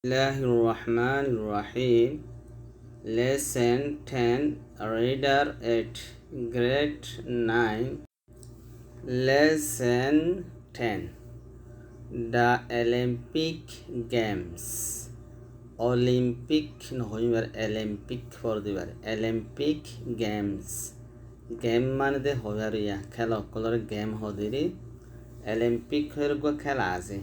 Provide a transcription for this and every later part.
Bismillahirrahmanirrahim. Lesson 10, Reader 8, Grade 9. Lesson 10, The Olympic Games. Olympic নহয় Olympic for দিবার Olympic Games. Game মানে দে হবার ইয়া খেলা কলর গেম হদিরি Olympic হয়ে খেলা আছে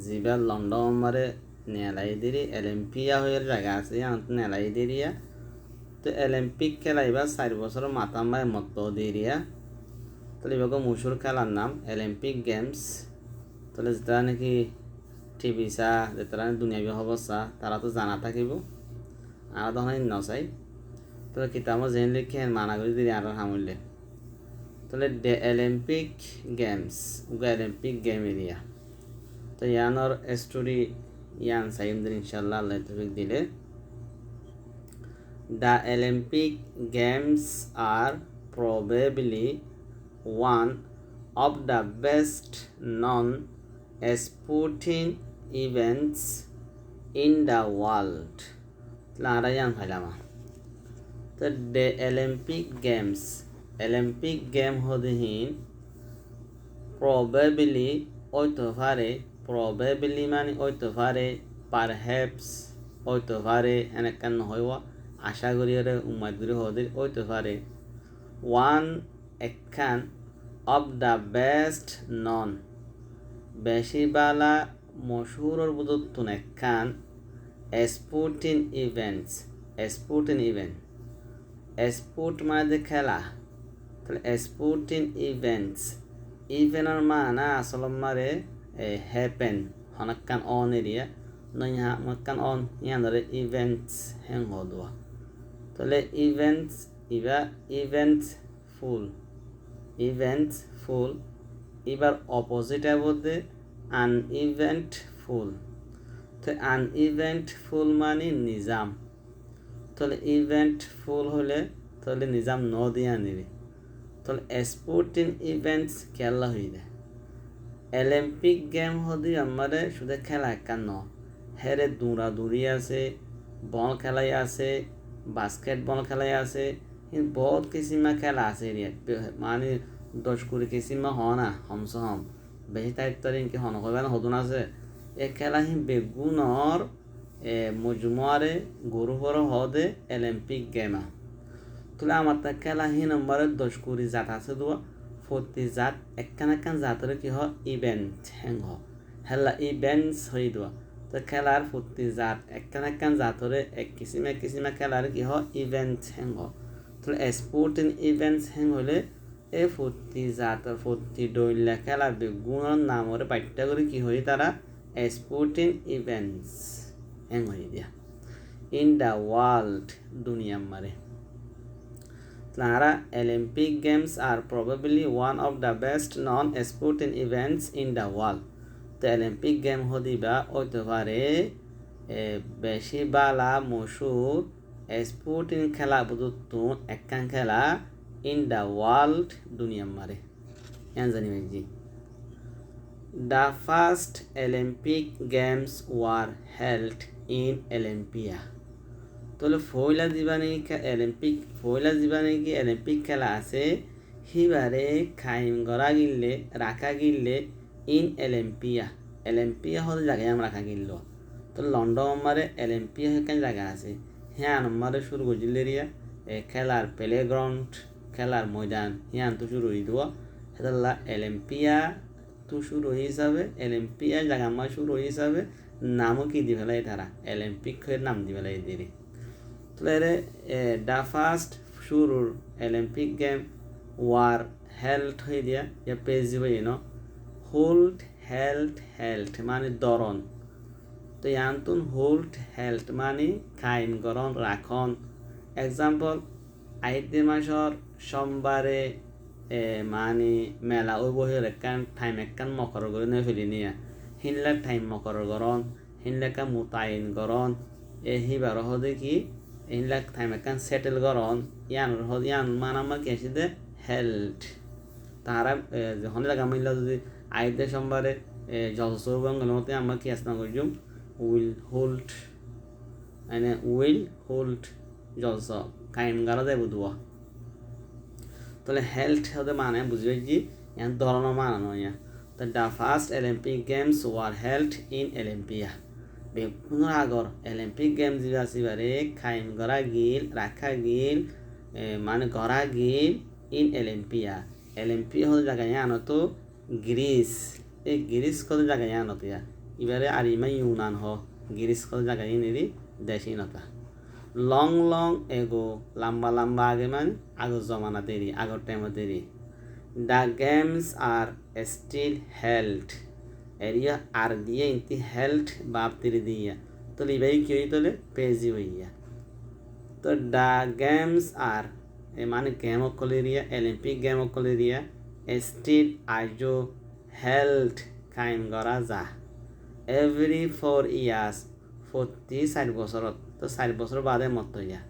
জিবা লন্ডন মারে নেলাই দিরি অলিম্পিয়া হয়ে জায়গা আছে আন্ত নেলাই দিরিয়া তো অলিম্পিক খেলা এবার 4 বছর মাতামায় মত দিরিয়া তাহলে এবার মশুর খেলার নাম অলিম্পিক গেমস তাহলে যেটা নাকি টিভি চা যেটা দুনিয়াবি খবর চা তারা তো জানা থাকিব আর তখন নচাই তাহলে কিতাব যেন লিখে মানা করে দিলি আর সামলে তাহলে the Olympic games Olympic game area তো ইয়ানোর স্টোরি ইয়ান সাইমদের ইনশাল্লাহ আল্লাহ তৌফিক দিলে The Olympic Games are probably one of the best known sporting events in the world. তো the Olympic Games Olympic Game হদিহীন probably হইতে পারে probably মানে হইতে পারে পারহ্যাপস হইতে পারে এনেকান নহইব আশা করি আর উম্মাদ করি হদির হইতে পারে ওয়ান একখান অফ দ্য বেস্ট নন বেশি বালা মশহুরর বুদুত্তুন একখান sporting events sporting event sport মানে খেলা তাহলে স্পোর্টিং ইভেন্টস ইভেন্টর মানা আসল মারে হ্যাপেন হনাক্কান অন এরিয়া নইহা মক্কান অন ইয়ানরে ইভেন্টস হ্যাং হদুয়া তাহলে ইভেন্টস ইবা ইভেন্টস ফুল এবার অপোজিট বলতে আনইভেন্টফুল তো আনইভেন্টফুল মানে নিজাম তাহলে ইভেন্টফুল হলে তাহলে নিজাম ন দিয়া নিবি তাহলে স্পোর্টিং ইভেন্টস খেলা হয়ে যায় অলিম্পিক গেম হদি আমাদের শুধু খেলা একান ন হেরে দৌড়াদৌড়ি আছে বল খেলাই আছে বাস্কেটবল খেলাই আছে কিন্তু বহুত কিসিমা খেলা আছে মানে 10-20 কিসিমা হ না হমস হম বেশি তারিখ ইনকি হন হবে না হতুন আছে এ খেলা বেগুনর মজমুয়ারে গরুবর হদে অলিম্পিক গেমা তাহলে আমার তা খেলা নম্বরে 10-20 জাত আছে দোয়া প্রতি জাত একখান জাতের কি হয় ইভেন্ট হ্যাং হেলা ইভেন্টস হয়ে দেওয়া তো খেলার প্রতি জাত একখান জাতরে এক কিসিমা খেলার কি হয় ইভেন্ট হ্যাং তাহলে স্পোর্টিং ইভেন্টস হ্যাং হলে এই প্রতি জাতর প্রতি দৈল্যা খেলা বেগুণর নামরে পাঠ্যা করে কি হয় তারা স্পোর্টিং ইভেন্টস হ্যাং হয়ে দিয়া ইন দ্য ওয়ার্ল্ড দুনিয়া মারে Clara Olympic Games are probably one of the best known sporting events in the world. The Olympic Game হদিবা হইতে পারে বেশি বালা মশুর স্পোর্টিং খেলা বুঝুতুন একখান খেলা ইন দ্য ওয়ার্ল্ড দুনিয়া মারে জানি ভাইজি The first Olympic Games were held in Olympia. তাহলে ফয়লা জীবানে কি অলিম্পিক খেলা আছে হিবারে খাইম গড়া গিললে রাখা গিললে ইন অলিম্পিয়া হল জায়গায় আমি রাখা গিলল তো লন্ডন আমারে অলিম্পিয়া কেন জায়গা আছে হ্যাঁ আমারে শুরু করছিল এরিয়া খেলার প্লেগ্রাউন্ড খেলার ময়দান হ্যাঁ তো শুরু হয়ে দেওয়া সেটা অলিম্পিয়া তো শুরু হয়ে হিসাবে অলিম্পিয়া জায়গা আমার শুরু হয়ে হিসাবে নামও কি দি ফেলাই তারা অলিম্পিক হয়ে নাম দি ফেলাই দিয়ে তাহলে দ্য ফার্স্ট শুরুর অলিম্পিক গেম ওয়ার হেল্ড হয়ে দিয়া ইয়া পেজ দিব হেল্ড মানে দরন তো ইয়ান্তুন হোল্ড হেল্ড মানে খাইন গরন রাখন এক্সাম্পল আহিদ্যে মাসর সোমবারে মানে মেলা ওই বহির একখান মকর করে নিয়ে ফেলি নিয়া হিনলাক টাইম মকর গরন হিনলাকা মোতায়েন গরন হিবার হদে কি ইনলাক টাইম একখান সেটেল গরন ইয়ান মান আমার কি আসিতে হেল্ড তারা যখন লাগা মিললা যদি আইতে সোমবারে যশোর বঙ্গের মতে আমরা কি আসনা করছুম উইল হোল্ড মানে উইল হোল্ড জলস কায়েম করা যায় বুধুয়া তাহলে হেল্থ হতে মানে বুঝবে যে ইয়ার ধরনের মানে নয় তো the first Olympic games were held in Olympia বেগুন আগর অলিম্পিক গেমস যা আসিবারে কায়েম করা গিল রাখা গিল মানে করা গিল ইন অলিম্পিয়া অলিম্পিয়া হতে জায়গায় আনত গ্রিস এই গ্রিস কত জায়গায় আনত ইয়া এবারে আর ইমাই ইউনান হ গ্রিস কত জায়গায় নেরি দেশি নতা লং লং এগো লম্বা লম্বা আগে মানে আগর জমানা দেরি আগর টাইম দেরি the games are still held এরিয়া আর দিয়ে ইনতি হেল্ড বাপ তিরি দিয়া তো লিবাই কি হই তোলে পেজি হইয়া তো দ্য গেমস আর মানে গেম অকলেরিয়া অলিম্পিক গেম অকলেরিয়া স্টিল আজো হেল্ড কায়েম করা যা এভরি 4 ইয়ার্স প্রতি 4 বছৰত তো 4 বছর বাদে মত ইয়া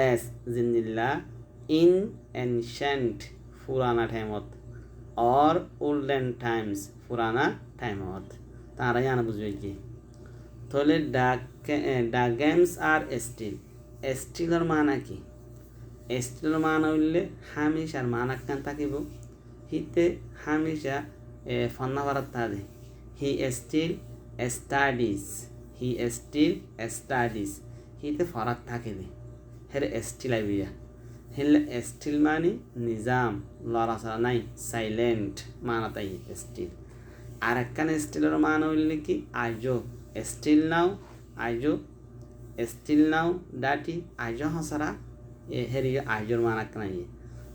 এস জিন্দিল্লা ইন এনশেন্ট পুরানা টাইমত অর ওল্ডেন টাইমস পুরানা টাইমত তারা জানা বুঝবে কি তাহলে দ্য গেমস আর স্টিল স্টিলের মানা কি স্টিলের মানা হইলে হামেশার মানা কান থাকিব হিতে হামেশা ফন্না ভারত থাকে হি স্টিল স্টাডিজ হিতে ফরাক থাকে দে হেরে স্টিল আইবিয়া হেলে স্টিল মানে নিজাম লড়াচড়া নাই সাইলেন্ট মানা তাই স্টিল আর একখান স্টিলের মান হইলে কি আজো স্টিল নাও ডাটি আজো হসারা হেরি আজোর মান একখান ইয়ে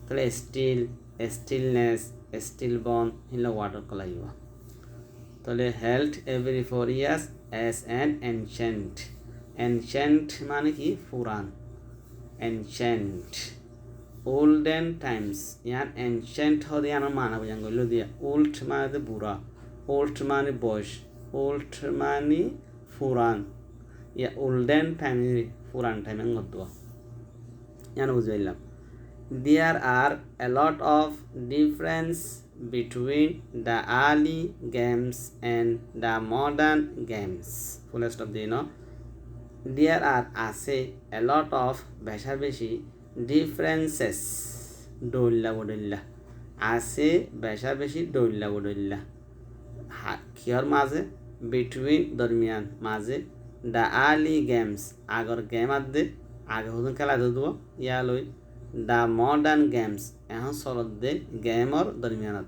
তাহলে স্টিলনেস স্টিল বন হিলে ওয়াটার কলাইব তাহলে held every 4 years as an ancient মানে কি পুরান এনশেন্ট ওল্ডেন টাইমস ইয়ার এনশেন্ট হতে আমার মানা বুঝান করলো দিয়া ওল্ড মানে বুড়া ওল্ড মানে বয়স ওল্ড মানে পুরান ইয়া ওল্ডেন টাইম পুরান টাইমে গদ্দুয়া ইয়ান বুঝাইলাম there are a lot of difference between the early games and the modern games full stop দিয়ে no there are আছে a lot of বেশা বেশি differences দৌল্লা বদল্লা আছে বেশা বেশি দৌল্লা বদল্লা কিহর মাঝে between দরমিয়ান মাঝে the early games আগর গেম আদে আগে হদন খেলা দিব ইয়া লই দ্য মডার্ন গেমস এখন চলত দে গেমর দরমিয়ানত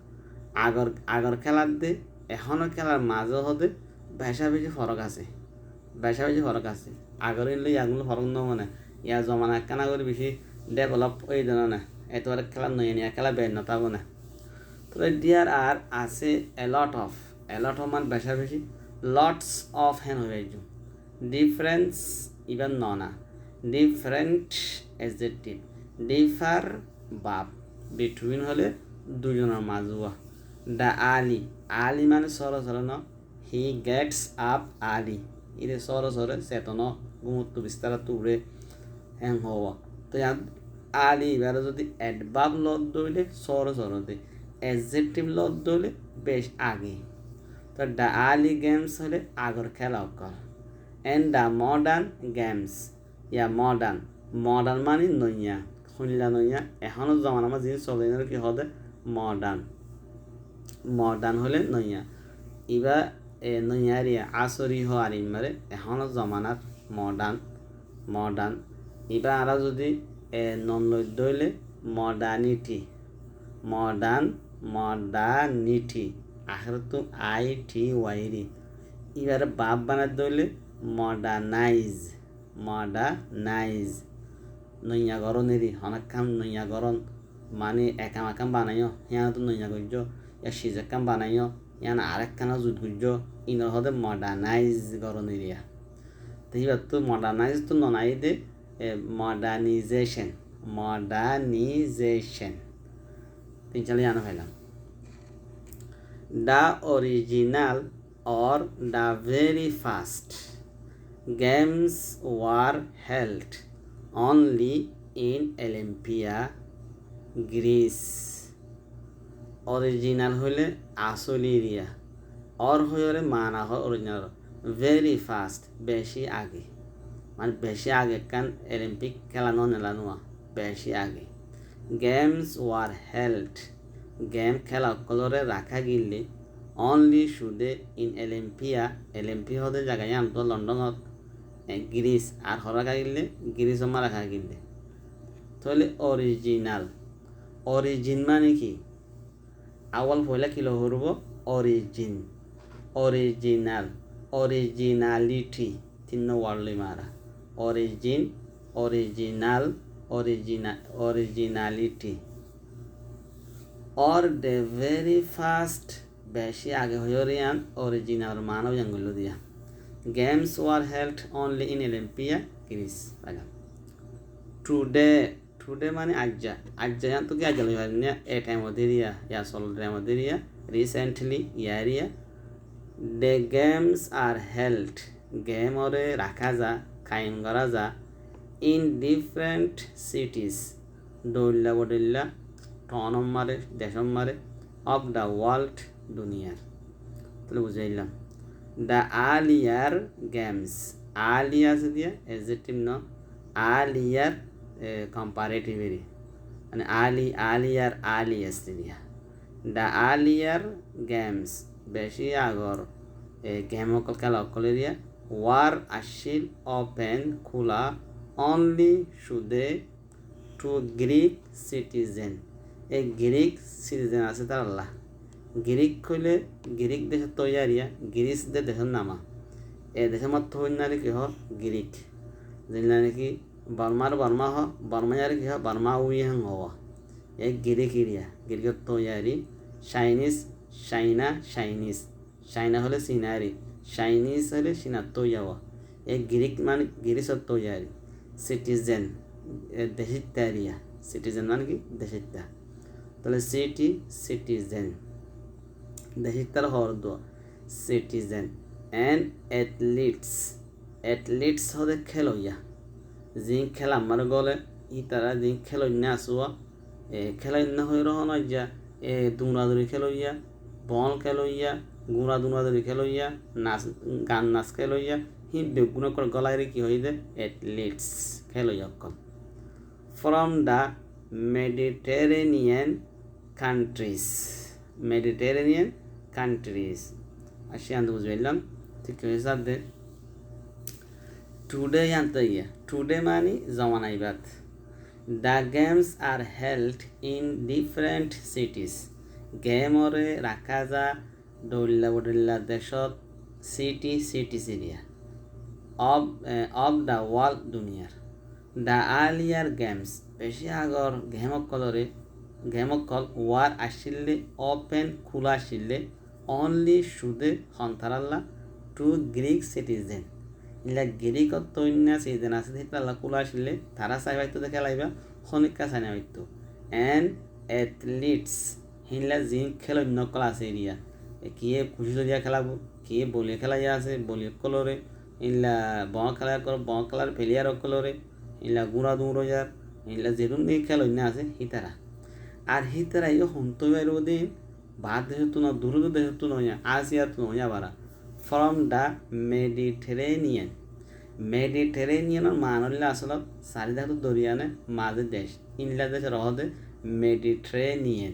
আগর খেলার দে এখনও খেলার মাঝে হতে বেশা বেশি ফরক আছে আগর ইনলে ইয়াগুলো ফরক ন মানে ইয়া জমানা একখানা করে বেশি ডেভেলপ হয়ে দেন না এতবার খেলা নয় নিয়ে খেলা বের নতাবো না তো ডিয়ার আর আছে এলট অফ মান বেশা বেশি লটস অফ হ্যান হয়ে যাই ডিফারেন্স ইভেন না ডিফারেন্ট এডজেক্টিভ ডিফার বাপ বিটুইন হলে দুজনের মাজুয়া দ্য আলি মানে সর ন হি গেটস আপ আলি ইরে সর চেতন গুমত্ব বিস্তার তুড়ে হ্যাং হওয়া তো ইয়াত আলি এবারে যদি অ্যাডভার্ব লত দইলে সরতে এডজেক্টিভ লত দইলে বেশ আগে তো দ্য আর্লি গেমস হলে আগর খেলা অকল এন্ড দ্য মডার্ন গেমস ইয়া মডার্ন মানে নইয়া শুনলা নইয়া এখনও জমান আমার জিনিস চলে কি হবে মডার্ন হলে নইয়া এবার নইয়ারিয়া আসরি হ আর ইমারে এখনও জমানার মডার্ন এবার আরা যদি নন লইদ হইলে মডার্নিটি আখের তো ITY এবারে বাপ বানাতে হইলে মডার্নাইজ নইয়া গরনেরই অনেক কাম নইয়া গরন মানে একাম বানাইও হিয়া তো নইয়া গজ্য ইয়া সিজাকাম বানাইও ইয়ান আরেকখানা জুত গজ্য ইনর হদে মডার্নাইজ গরনেরিয়া তো এবার তো মডার্নাইজ তো ননাই দে মডার্নিজেশন তিন চালে জানা ফেলাম the original or the very first games were held only in Olympia, Greece. Original হলে আসল এরিয়া or হলে মানা হয় অরিজিনাল very fast বেশি আগে মানে বেশি আগে কান অলিম্পিক খেলানো নেলানোয়া বেশি আগে গেমস ওয়ার হেল্ড গেম খেলা কলরে রাখা গিলে অনলি শুধে ইন এলিম্পিয়া হতে জায়গায় আনতো লন্ডনত গ্রিস আর হরাকা গিলে গ্রিস রাখা গিলে তাহলে অরিজিন মানে কি আওয়াল পয়লা কিলো হরব অরিজিনালিটি তিন ওয়ার্ডলি মারা originality or the very first বেশি আগে হইরিয়ান অরিজিনাল মানব জঙ্গল দিয়া games were held only in Olympia Greece today মানে আজ্জা তো কি আজ্জা লইবা না এ টাইম দিরিয়া ইয়া সল টাইম দিরিয়া রিসেন্টলি ইয়ারিয়া the games are held game ওরে রাখা যা কায়েম করা যা ইন ডিফারেন্ট সিটিজ দৌল্লা বডল্লা টনম মারে দেশম মারে অফ দ্য ওয়ার্ল্ড দুনিয়ার তাহলে বুঝাইলাম দ্য আলিয়ার গেমস আলিয়া আছে দিয়া এজেক্টিভ ন আলিয়ার কম্পারেটিভলি মানে আলি আছে দিয়া দ্য আলিয়ার গেমস বেশি আগর গেম অকল খেলা অকল দিয়া ওয়ার আসিল ওপেন খোলা অনলি শুধে টু গ্রিক সিটিজেন এই গ্রিক সিটিজেন আছে তার আল্লাহ গ্রিক কইলে গ্রিক দেশের তৈয়ারিয়া গ্রিস দেশের নামা এ দেশের মাত্র হইনারে কি হ গ্রিক যেগুলা নাকি বর্মা হ বর্মায়ারে কি হ বর্মা উই হং হওয়া এই গ্রিক এরিয়া গ্রিকের তৈয়ারি চাইনা হলে চীনারি চাইনিজ হলে চীনার তৈয়াওয়া এই গ্রিক মানে গ্রিসের তৈয়ারি সিটিজেন দেশিত্তা এরিয়া সিটিজেন মানে কি দেশিত্তা তাহলে সিটিজেন দেশিত্তার হওয়ার দোয়া সিটিজেন অ্যান্ড অ্যাথলিটস হতে খেলইয়া যি খেলা আমার গলে ই তারা যি খেলইনা আসুয়া খেলাইনা হয়ে রহন যা দৌড়াদৌড়ি খেলইয়া বল খেলইয়া গুঁড়া দৌড়াদৌড়ি খেলইয়া গান নাচ খেলইয়া হি বেগুন গলায় কি হয়ে যায় অ্যাথলিটস খেলইয়া অকল ফ্রম দ্য মেডিটেরেনিয়ান কান্ট্রিজ আসি আনতে বুঝলাম ঠিক হিসাব দে টুডে আনতে ইয়া টুডে মানে জমানাইবাদ the games are held in different cities game ওরে রাখা যা দৌল্লা দেশত সিটিজ এরিয়া অফ দ্য ওয়ার্ল্ড দুনিয়ার দ্য আর্লিয়ার গেমস বেশি আগর গেমকল ওয়ার আসিলে ওপেন খোলা আসিলে অনলি শুধু হন্থারাল্লা টু গ্রিক সিটিজেন ইলা গ্রিকত তৈন্যা সিজন আছে তাল্লা খোলা আসিলে তারা চাইবাইতো খেলাইবা খনিকা চাইনা হইতো অ্যান্ড অ্যাথলিটস হিনলা যি খেলন্য কলা আছে এরিয়া কিয়ে খুশি দিয়া খেলাবো কিয়ে বলিয়ে খেলাইয়া আছে বলিয়ে কলরে ইলা খেলার ফেলিয়ার কলরে ইলা গুঁড়া দৌড়ার ইলা যেরুন খেলন্য আছে হিতারা আর হিতারা ইয়ে হন্তই বাইর দিন ভাত দেশতো না দূর দেশতো নয়া আসিয়ার তো নয়া বারা ফ্রম দ্য মেডিটেরেনিয়ানের মান হলে আসলে চারিধারে দরিয়ানে মাঝে দেশ ইনলা দেশ রহদে মেডিটেরেনিয়ান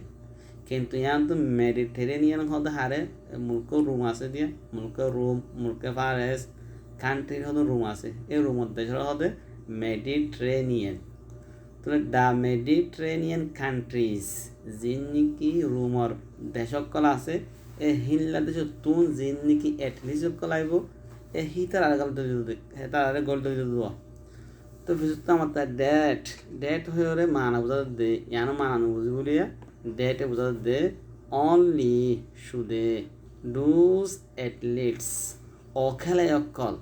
কিন্তু ইয়ান তো মেডিটেরেনিয়ান হতে হারে মুলক রুম আছে দিয়া মুলক ফারেস কান্ট্রির হতে রুম আছে এই রুমত দেশের হতে মেডিটেরেনিয়ান তাহলে দ্য মেডিটেরেনিয়ান কান্ট্রিজ যিন নাকি রুমর দেশকল আছে এ হিনলা দেশ তুন যিন নাকি এটলিস্ট আইব এ হি তার আরে গল্প দেওয়া তো ভিতর আমার তার ডেট হয়ে ওরে মানা বোঝা দে ইয়ানো মানানো বুঝি বলিয়া ডেটে বোঝা দে অনলি শুধে ডুজ অ্যাথলিটস ও খেলে অকল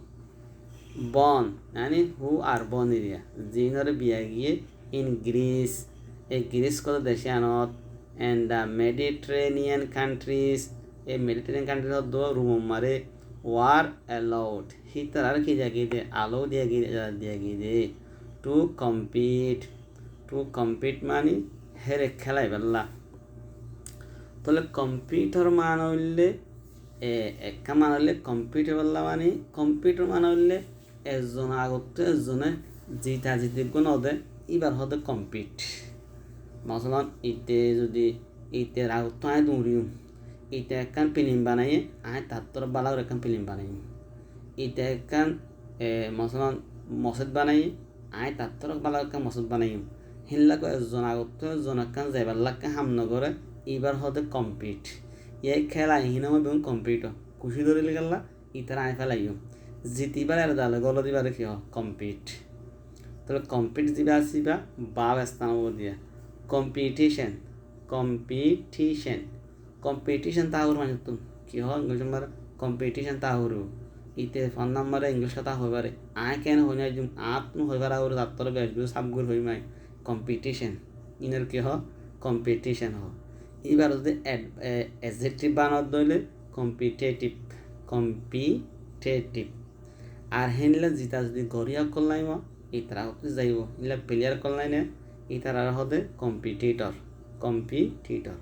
বন মানে হু আর বন এরিয়া জিনরে বিয়া গিয়ে ইন গ্রিস এই গ্রিস কত দেশে আনত অ্যান্ড দ্য মেডিটেরেনিয়ান কান্ট্রিজ এই মেডিটেরেনিয়ান কান্ট্রিজ দো রুম মারে ওয়ার অ্যালাউড হিতার আর কি জাগিয়ে দে আলো দিয়ে গিয়ে দে টু কম্পিট মানে হেরে খেলাই বেল্লা তাহলে কম্পিউটার মান হইলে একা মান হইলে কম্পিউটার বেল্লা মানে কম্পিউটার মান হইলে একজন আগত একজনে জিতা জিতি গুণ হদে এবার হদে কম্পিট মসলান ইতে যদি ইতের আগত আয় দৌড়িম ইতে একখান ফিল্ম বানাইয়ে আয় তাত্তর বালার একখান ফিল্ম বানাইম ইতে একখান মসলান মসজিদ বানাইয়ে আয় তাত্তর বালার একখান মসজিদ বানাইম হিল্লা একজন আগত একজন একখান যাইবার লাগান হামনগরে এবার হদে কম্পিট এই খেলা হিনামা বেগুন কম্পিট খুশি ধরে গেলা ইতারা আয় ফেলাইও জিতিবার আর দালে গল দিবার কি কম্পিট তাহলে কম্পিট দিবা আসিবা বাব স্থান দিয়া কম্পিটিশন কম্পিটিশন কম্পিটিশন তাহর মানে তুমি কি হয় ইংলিশ নম্বর কম্পিটিশন তাহর ইতে ফোন নম্বরে ইংলিশ কথা হইবারে আয় কেন হই না জুম আত্ম হইবার আর তাত্তর বেসবু সাবগুর হই মাই কম্পিটিশন ইনের কি হ কম্পিটিশন হ এবার যদি অ্যাডজেক্টিভ বানাত দইলে কম্পিটিটিভ কম্পিটিটিভ আর হেনলে জিতা যদি গরিয়া করলাইম ইতারা হতে যাইব ইলা প্লেয়ার করলাই না ইতারা হতে কম্পিটিটর কম্পিটিটর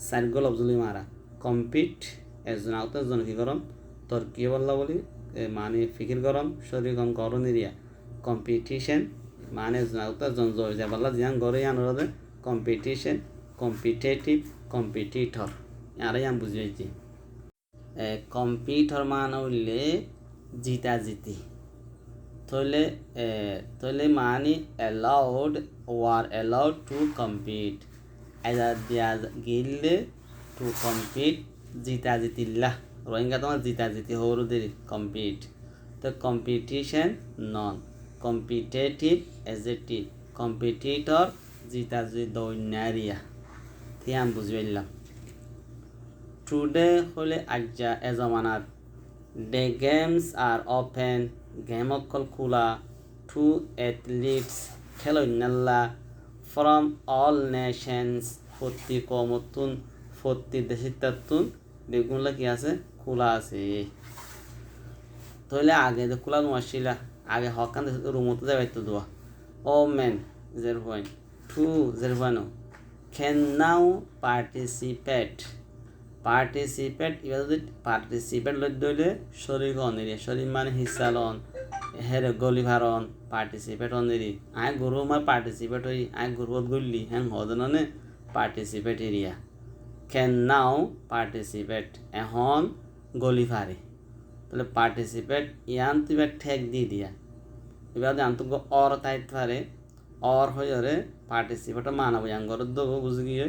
সাইড লফজুলি মারা কম্পিট একজন আউত একজন কি গরম তোর কি বললা বলি মানে ফিকির গরম শরীর গম গরম এরিয়া কম্পিটিশন মানে একজন আউত একজন জয় যা বললা জিয়ান গরে আনরদে কম্পিটিশন কম্পিটিটিভ কম্পিটিটর আরে আমি বুঝি হয়েছি কম্পিটর মানে হইলে জিতা জিতি তাহলে মানে allowed to compete এজা দিয়া গিললে টু কম্পিট জিতা জিতিল্লা রোহিঙ্গা তোমার জিতা জিতি হরুদের কম্পিট তো কম্পিটিশন নন কম্পিটিটিভ এজেক্টিভ কম্পিটিটর জিতা জিতি দৈন্যারিয়া ঠিক আমি বুঝি পারলাম টুডে হলে আজ্জা এজমানাত the games are open game অকল খোলা to athletes খেলোয়াড়রা from all nations প্রতি কমতুন প্রতি দেশিতাতুন বেগুনলা কি আছে খোলা আছে তাহলে আগে যে খোলা নছিলা আগে হকান রুমতে যাইতো দোয়া ও মেন 0.2 can now participate এবার যদি পার্টিসিপেট লই দইলে শরীর অনেরি শরীর মানে হিসা লন হেরে গলি ভারন পার্টিসিপেট অনেরি আয় গরু আমার পার্টিসিপেট হই আয় গরুত গলি হ্যাঁ হদনে পার্টিসিপেট এরিয়া ক্যান নাও পার্টিসিপেট এখন গলি ফারে তাহলে পার্টিসিপেট ইয়ান তুই ঠেক দিয়ে দিয়া এবার আন্ত অর তাই ফারে অর হয়ে পার্টিসিপেট মানাবো ইয়ান গরত দেবো বুঝে গিয়ে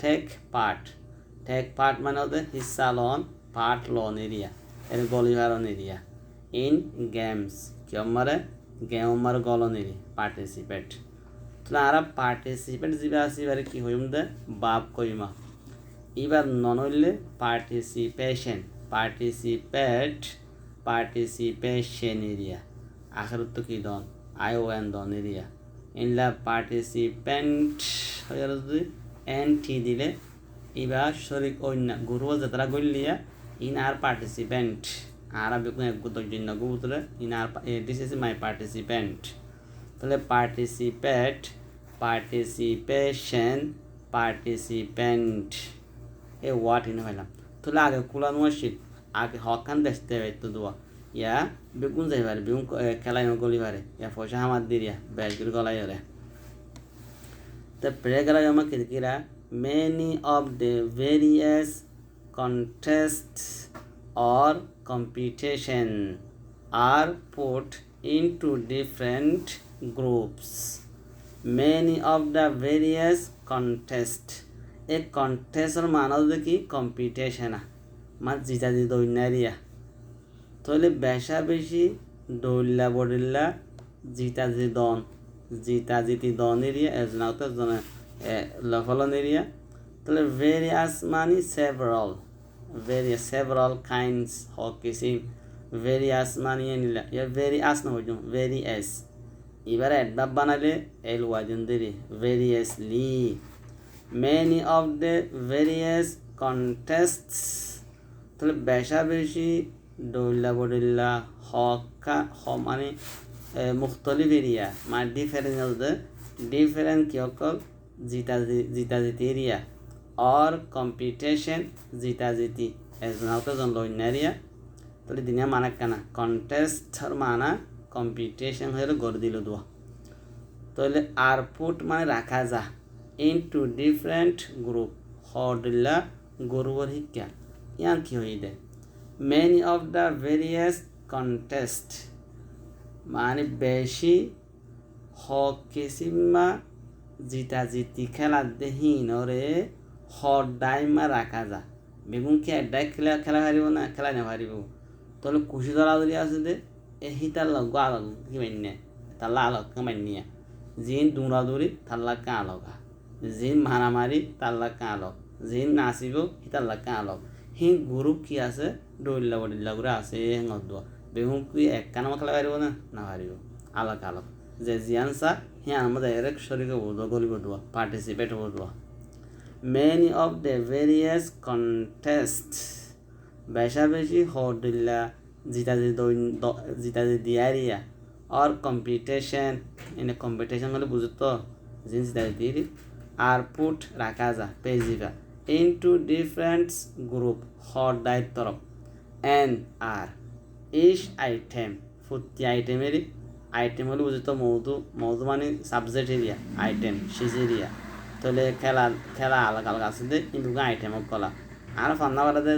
ঠেক পার্ট মানে হচ্ছে হিসা লন পার্ট লন এরিয়া এর গলিভারন এরিয়া ইন গেমস কি আমারে গেম আমার গলন এরি পার্টিসিপেট তাহলে আর পার্টিসিপেট যিবা আছে এবারে কি হইম দে বাপ কইমা এবার নন হইলে পার্টিসিপেশন এরিয়া আখের তো কি দন ION দন এরিয়া ইনলা পার্টিসিপেন্ট হয়ে যদি NT দিলে এবার শরীর অন্য গুরু যাত্রা গলিয়া ইন আর পার্টিসিপেন্ট আর বেগুন এক গুতর জন্য গুতরে ইন আর দিস ইজ মাই পার্টিসিপেন্ট তাহলে পার্টিসিপেশন পার্টিসিপেন্ট এ ওয়াট ইন হইলাম তাহলে আগে কুলানো শীত আগে হকান দেখতে হইতো দোয়া ইয়া বেগুন যাইবার বেগুন খেলাই গলিবারে ইয়া পয়সা আমার দিরিয়া ব্যাসগুলো গলাই হলে তো প্রেগরা আমাকে কিরা many of the various contests or competition are put into different groups. Many of the various contests a contest or মানব কি কম্পিটিশন মানে জিতা জি দৈন্যারিয়া তাহলে বেশা বেশি দৌল্লা বডিল্লা জিতা জিতি দন এরিয়া এজনাও তো লফলন এরিয়া তাহলে ভেরিয়াস মানে several kinds of kissing various মানে নিলা ইয়া ভেরিয়াস না হইতো ভেরিয়াস এবারে অ্যাডভার্ব বানালে এল ওয়াজন দেরি ভেরিয়াসলি many of the various contests তাহলে বেশা বেশি দৌল্লা বডিল্লা হকা মানে মুখতলিফ এরিয়া মানে ডিফারেন্ট কি অকল জিতা জিতি এরিয়া অর কম্পিটিশন জিতা জিতি এজন আউট জন লইন এরিয়া তাহলে দিনে মানা কেনা কন্টেস্টর মানা কম্পিটিশন হলে গড় দিল দোয়া তাহলে আর পুট মানে রাখা যা ইনটু ডিফারেন্ট গ্রুপ হরদিল্লা গরুর শিক্ষা ইয়ার কি হয়ে দেয় many of the various contest মানে বেশি কিসিমা জিতা খেলা দেহিনরে হরদাইমা রাখা যা বেগুন কি এডাই খেলা হারিব না খেলা নেহারিব তাহলে কুশি দলাদলি আছে দে এহি তার লগ আলগ কি মান্য তাল্লা আলগ মান্যা জিন দৌড়াদৌড়ি তাল্লা কা আলগা জিন মারামারি তাল্লা কা আলগ জিন নাচিব সি তাল্লা কা আলগ সি গ্রুপ কি আছে দৌড়িল্লা বডিল্লা করে আছে হেঙত দোয়া বেগুন কি এক কানামা খেলা হারিব না হারিব আলগ আলগ যে জিয়ান চা সি আমার ডাইরেক্ট শরীরে বোধ গলিব দোয়া পার্টিসিপেট হব দোয়া many of the various contests বেশি হরদিল্লা জিতা দিয়ারিয়া or competition এনে কম্পিটিশন হলে বুঝতো জিনিস দিয়ারি আর পুট রাখা যা পেজিবা into different group হর দায়ের তরফ and আর each item ফুটি আইটেমেরই আইটেম হলে বুঝতো মৌদু মানে সাবজেক্ট এরিয়া আইটেম শেষ এরিয়া তাহলে খেলা আলাদা আলাদা আছে দে কিন্তু আইটেম কলা আর ফান্না বাড়াতে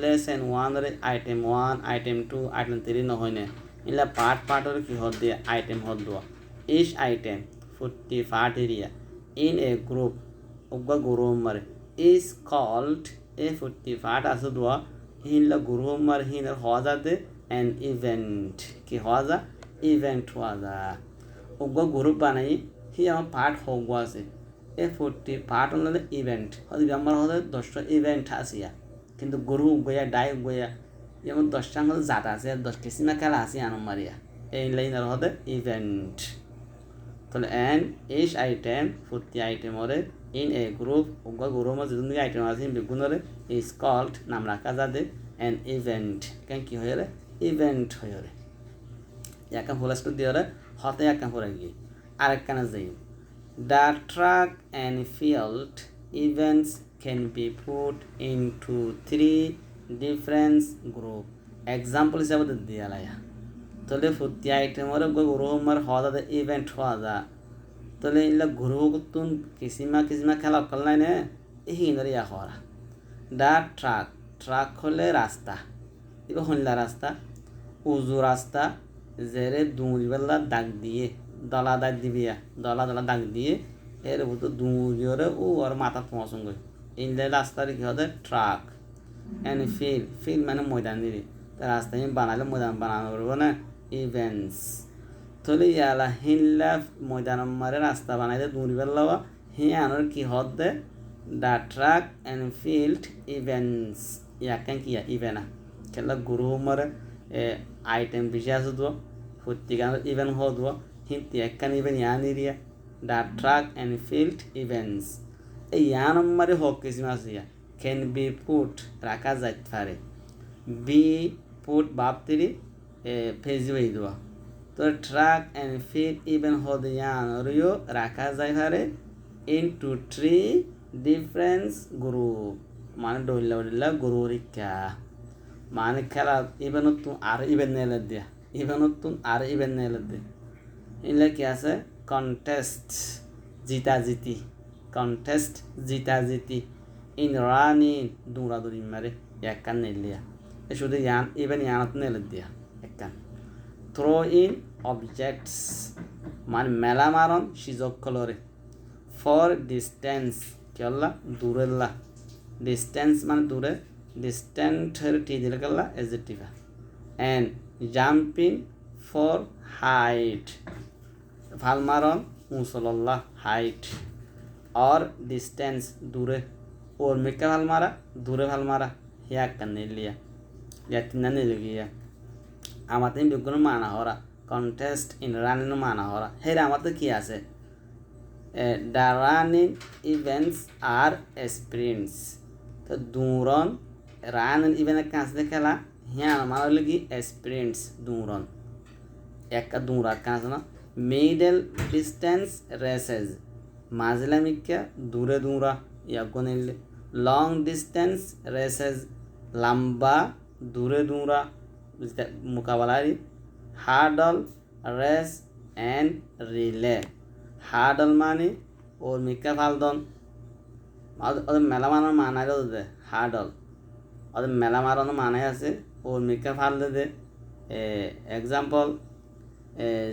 লেসেন ওয়ানের আইটেম 1 আইটেম 2 আইটেম 3 নহয় না ইলা পার্টর কি হদ দিয়ে আইটেম হদ দোয়া ইচ আইটেম 40 পার্ট এরিয়া ইন এ গ্রুপ ওগা গ্রুপ মারে ইজ কল্ড এ 40 পার্ট আছে দোয়া হিনলা গ্রুপ মার হিনের হওয়া যাতে অ্যান ইভেন্ট কি হওয়া যা ইভেন্ট হওয়া যা ওগা গ্রুপ বানাই হি আমার পার্ট হোক আছে এ 40 পার্ট হলে ইভেন্ট হয়তো আমার হলে 10টা ইভেন্ট আসিয়া কিন্তু গরু গইয়া ডাই গইয়া যেমন 10টা হলে জাত আছে 10 কিসিমা খেলা আছে আনমারিয়া এই লাইনের হতে ইভেন্ট তাহলে অ্যান ইচ আইটেম 40 আইটেম হলে ইন এ গ্রুপ ওগা গ্রুপ মধ্যে যদি আইটেম আছে বেগুনরে ইজ কল্ড নাম রাখা যাবে অ্যান ইভেন্ট কেন কি হয়ে রে ইভেন্ট হয়ে রে একা ফুলাস্ট দিয়ে রে হতে একা ফুরা গিয়ে আরেক কানা যাই The track and field events can be put into 3 different groups. Example হিসাবে দিয়া লায়া তাহলে ফুটি আইটেমর গ্রুপমার হওয়া যাবে ইভেন্ট হওয়া যা তাহলে ইলা গ্রুপ তুন কিসিমা খেলা করলাই নে হিনরে ইয়া হওয়া দা ট্রাক হলে রাস্তা এবার হইলা রাস্তা উজু রাস্তা জেরে দুইবেলা দাগ দিয়ে দলা দাগ দিবিয়া দলা দাগ দিয়ে এর ভিতর দুজরে ও আর মাথা পৌঁছন গই এই রাস্তার কি হবে ট্রাক এন্ড ফিল মানে ময়দান দিবি তা রাস্তা বানালে ময়দান বানানো করবো না ইভেন্টস তাহলে ইয়ালা হিনলা ময়দান মারে রাস্তা বানাইতে দূরি বেলাবা হি আনোর কি হতে the track and field events ইয়াকেন কি ইভেন্ট খেলা গুরু মারে আইটেম বেশি আছে তো প্রত্যেক ইভেন্ট হওয়া দোয়া hinti ekkan even yan area the track and field events এই yan নম্বরে হোক কিছু আসিয়া can be put রাখা যাইতে পারে be put বাপতিরি ফেজি হয়ে দেওয়া তো track and field event হতে yan রিও রাখা যাই পারে into 3 different group মানে ডইলা গ্রুপ রিকা মানে খেলা ইভেন্ট তুম আর ইভেন্ট নেলে দিয়া ইভেন্ট তুম আর ইভেন্ট নেলে দিয়া এগুলো কি আছে কন্টেস্ট জিতা ইন রানিং দৌড়াদৌড়ি মারে একখান নেলিয়া শুধু ইয়ানত নেলে দিয়া একখান থ্রো ইন অবজেক্টস মানে মেলা মারন সুযোগ কলরে ফর ডিস্টেন্স কেলা দূরেল্লা ডিস্টেন্স মানে দূরে ডিস্টেন্টের টি দিলে কেলা এজেক্টিভা অ্যান্ড জাম্পিং ফর হাইট ভালমারন উঁচলল্লা হাইট और डिस्टेंस दूरे और मिक्का भालमारा दूरे भालमारा या करने लिया या तीन ने लिया आमाते बिगुन माना हो रहा कॉन्टेस्ट इन रनिंग माना हो रहा है आमाते किया से the running events are sprints तो दूरन रनिंग इवेंट कहाँ से खेला यहाँ हमारा लगी स्प्रिंट्स दूरन एक का दूरा कहाँ से ना मिडल डिस्टेंस रेसेस माजला मिक्या दूरे दूरा या कोनेले लॉन्ग डिस्टेंस रेसेस लंबा दूरे दूरा मुकाबला hurdle race and relay. Hurdle মানে ওর মিকা ফালদন ওদের মেলা মারানোর মানায় দে হার্ডল ওদের মেলা মারানোর মানায় আছে ওর মিকা ফাল দে এক্সাম্পল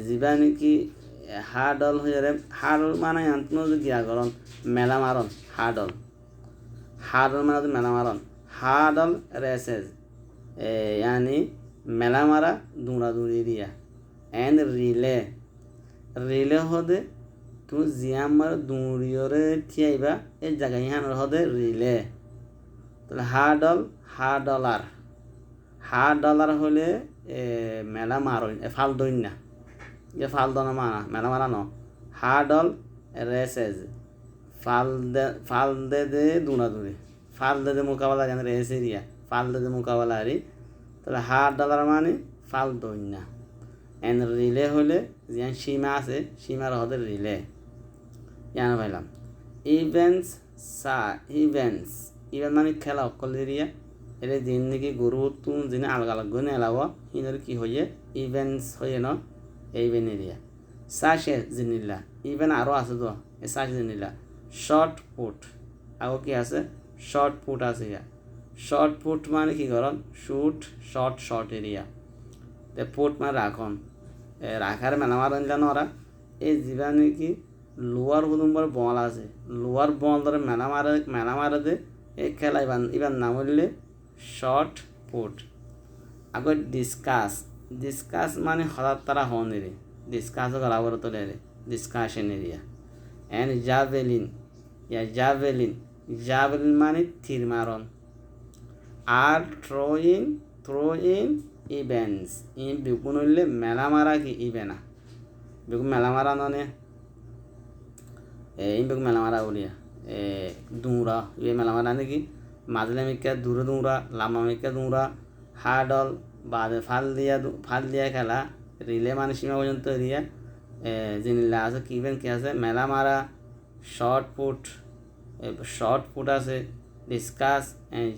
যিবা নেকি হাৰ্ডল হৈ হাৰ্ডল মানে আন্তনো গিয়া কৰণ মেলা মাৰণ হাৰ্ডল মানে মেলা মাৰণ হাৰ্ডল রেসেস यानी মেলা মারা দৌড়াদৌড়ি দিয়া এন্ড রিলে হদে তুমি জিয়ামার দৌড়িয়রে থিয়াইবা এই জায়গায় ইহানোর হদে রিলে। তাহলে হার্ডলার হলে মেলা মারণ ফাল দইন না ফাল দনা মানা মেলা মারানো হার্ডল রেসেস ফাল দে দৌড়াদৌড়ি ফাল দে মোকাবেলা জানে রেস এরিয়া ফাল দে মোকাবেলা আরি। তাহলে হার্ডলার মানে ফাল দইন না এন রিলে হলে যেন সীমা আছে সীমার হদে রিলে জানা পাইলাম। ইভেন্টস মানে খেলা অকল এরিয়া এর দিন নাকি গরু তুম যিনি আলগা আলগ গনে এলাব ইনের কি হয়ে ইভেন্টস হয়ে ন এইভেন এরিয়া সাশে জিনিলা ইভেন আরও আছে তো এ সাশে জিনিলা শর্ট পুট আগো কি আছে শর্ট পুট আছে ইয়া শর্ট পুট মানে কি করন শুট শর্ট এরিয়া তে পুট মানে রাখন রাখার মেলা মারেন জানো ওরা এই যিবা নাকি লোয়ার হুদুম্বর বল আছে লোয়ার বল ধরে মেলা মারে দে এই খেলা ইবার নাম হইলে শর্ট পুট। আগত ডিসকাস মানে হঠাৎ তারা হন রে ডিসকাস গলাবর তোলে রে ডিসকাশন এরিয়া এন্ড জাভেলিন মানে তীর মারণ। আর থ্রোইং ইভেন্টস বিগুন হইলে মেলা মারা কি ইভেনা বিগুন মেলা মারা ননে বিগুন মেলা মারা বলিয়া দৌড়া ইয়ে মেলা মারা নাকি মাজলে মিকা দূরে দৌড়া লামা মিকা দৌড়া হার্ডল বাদে ফাল দিয়া খেলা রিলে মানে সীমা পর্যন্ত এরিয়া জিনিলা আছে কি ইভেন্ট কি আছে মেলা মারা শর্ট পুট আছে ডিসকাস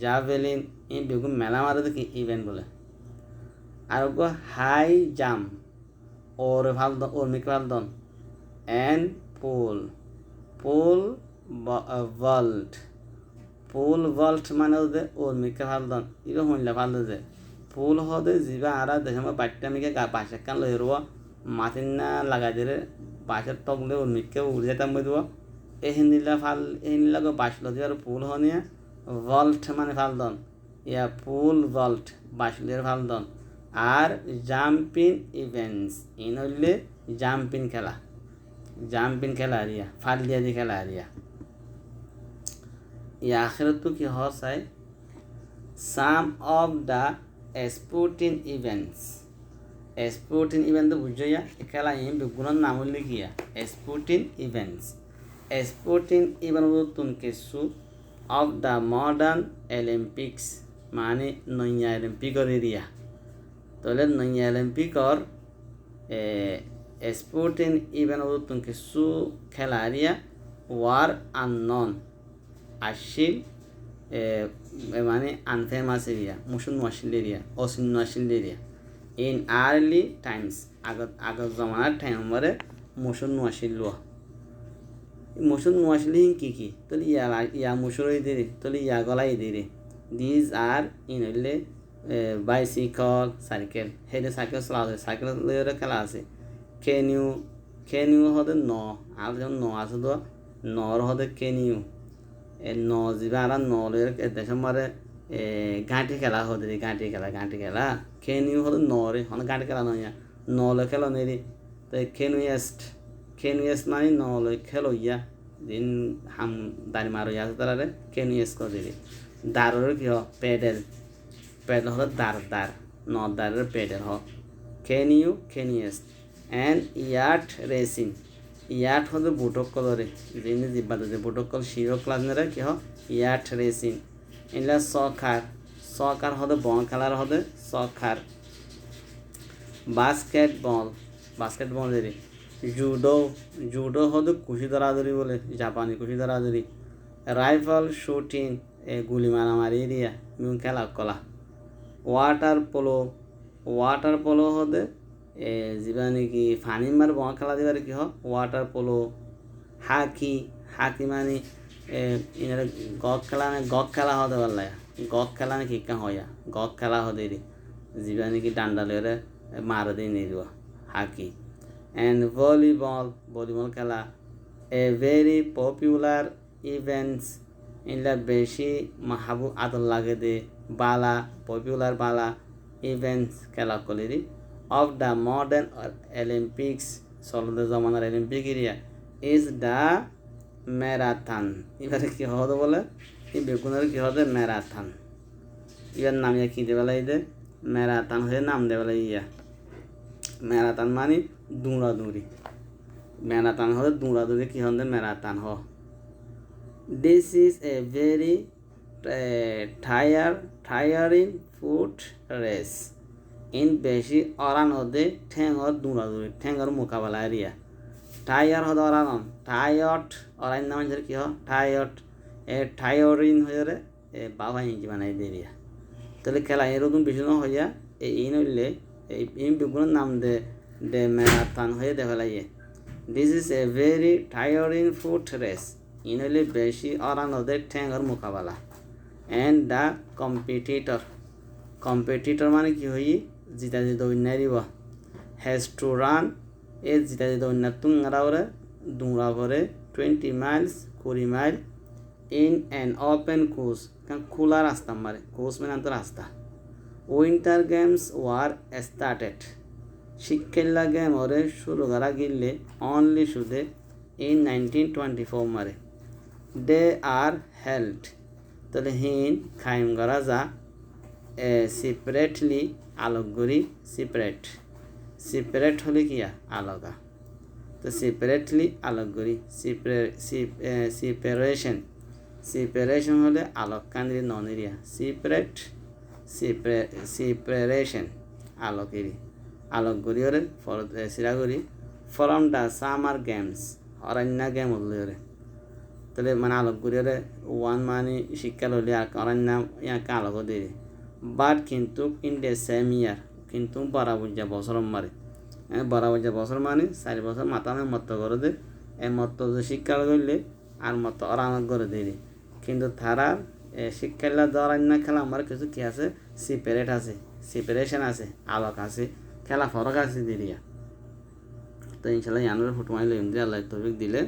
জাভেলিন এই বেগুন মেলা মারা কি ইভেন্ট বলে। আর হাই জাম্প ওর মিক ফালদন এন্ড পুল ভল্ট মানে ওদের ওর মিকা ফালদন ইগো হইলা ফালদে যে পুল হদে যিবা আরা দেখে বাচ্চা মিকে বাসা কান লই রব মাথিন না লাগাই দিলে বাসের তকলে ওর মিকে উড়ে যেতাম বই দেব এই হিন্দিলা বাসলো দিয়ে আর পুল হনিয়া ভল্ট মানে ফালদন ইয়া পুল ভল্ট বাসলের ফালদন। আর জাম্পিং ইভেন্টস ইন হইলে জাম্পিং খেলা আরিয়া ফাল দিয়া দি খেলা আরিয়া। ইয়া আখেরত তো কি হওয়া চাই সাম অফ দ্য স্পোর্টিং ইভেন্ট তো বুঝছো ইয়া খেলা ইন বিগুণের নাম হইলে কিয়া স্পোর্টিং ইভেন্টস তুন কিছু অফ দ্য মডার্ন অলিম্পিক্স মানে নয়া অলিম্পিকর এরিয়া। তাহলে নয়া অলিম্পিকর স্পোর্টিং ইভেন্ট তুন কিছু খেলা এরিয়া ওয়ার আননন আসিল মানে আনফেমাস area মুসুন ওয়াশিল area অচিন্ন Aseel area in early Times আগত জমানার টাইম মরে মুসুন ওয়াশিল কি তাহলে ইয়া মুসুরই দিরে তাহলে ইয়া গলাই দিরে দিজ আর ইন হইলে বাইসাইকেল সাইকেল হেঁটে সাইকেল চলা আছে সাইকেল খেলা আছে কেনিউ হদে আর যেমন আছে তো নর হদে কেনিউ যিবা আর নলের দেশের মারে গাঁটি খেলা হদে গাঁটি খেলা কেনিউ হদে নরে হনে গাঁটি খেলা নয় নলে খেলো নেরি তো কেনুয়েস্ট মানে নলে খেলো ইয়া দিন হাম দাঁড়ি মারো আছে তারা কেনুয়েস্ট করে দিবি দাঁড়ের কি হ পেডেল হলো দাঁড় দাঁড়ের পেডেল হ কেনিউয়েস্ট অ্যান্ড ইয়াট হলে বুটকলরে যিনি জিব্বাতে যে বুটকল শিরো ক্লাস নেরে কি হ ইয়াট রেসিং এগুলা সকার হদে বল খেলার হদে সকার বাস্কেটবল দেরি জুডো হদে কুশি ধরাধরি বলে জাপানি কুশি ধরাধরি রাইফল শুটিং গুলি মারামারি এরিয়া খেলা কলা ওয়াটার পোলো হদে যিবা নেকি পানী মাৰ বঙা খেলা দিবাৰ কি হয় ৱাটাৰ পলো হাকি হাকি মানে ইনারে গক খেলা হতে পারলে গক খেলা নাকি কিকা হয়া গক খেলা হতে রে যিবা নাকি ডান্ডা লরে মার দিয়ে নিব হাকি অ্যান্ড ভলিবল খেলা a very popular events in-law বেশি মাহাবু আদর লাগে দে বালা পপুলার বালা ইভেন্টস খেলা কলিরি অফ দ্য মডার্ন অলিম্পিক্স চলতে জমানার Olympic area is the marathon এবারে কি হবে বলে এই বেগুনের কি হবে ম্যারাথন এবার নাম ইয়া কি দেবেলা এই ম্যারাথন হয়ে নাম দেবেলা ইয়া ম্যারাথন মানে দৌড়াদৌড়ি ম্যারাথন হলে দৌড়াদৌড়ি কি হবে ম্যারাথন হ this is a very tiring foot race in বেশি অরান হতে ঠেঙর দৌড়াদৌড়ি ঠেঙর মোকাবেলা এরিয়া টায়ার হতে অরান টায়ার্ড অরান নাম কি হয় টায়ার্ড টায়ারিং হয়ে রে বাবা ইঞ্জি বানাই দিয়ে তাহলে খেলা এরকম বেশি না হইয়া এই নইলে এই বেগুনের নাম দে ম্যারাথন হয়ে দেখা লাগে this is a very tiring foot race ই নইলে বেশি অরান হতে ঠেঙর মোকাবেলা অ্যান্ড দ্য কম্পিটিটর মানে কি হই জিতা জিতা অন্যায় দিব হ্যাজ টু রান এ জিতা জিতা অন্যায় তুঙ্গারা ওরে দৌড়া করে 20 Miles 20 mile in an open course খোলা রাস্তা মারে কোর্স মানে তো রাস্তা উইন্টার গেমস ওয়ার স্টার্টেড শীতকালীন গেম ওরে শুরু করা গিললে অনলি শুধু ইন 1924 মারে দে আর হেল্ড তাহলে হিন খাইম করা যা সেপারেটলি আলোক করি সেপারেট হলে কিয়া আলগা তো সেপারেটলি আলোক করি সেপারেশন হলে আলোক কান্দি ননেরিয়া সেপারেশন আলোকেরি আলোক করি ওরে সিরা করি from the summer games Aranya game হলে ওরে তাহলে মানে আলোক করি ওরে ওয়ান মানে শিক্ষা হলে অরণ্য ইয়াকে আলোক দিয়ে বাট কিন্তু ইন দ্য সেম ইয়ার কিন্তু বরাবর বছর মারে বরাবর বছর মানে 4 বছর মাথা মত করে দে এই মত শিক্ষা করলে আর মত অরান করে দিয়ে কিন্তু তারা শিক্ষালা অরণ্য খেলা আমার কিছু কি আছে সেপারেশন আছে আলোক আছে খেলা ফরক আছে দিরিয়া তো ইনশাল্লাহ ইয়ানোর ফটো মাইলে আল্লাহ তৌফিক দিলে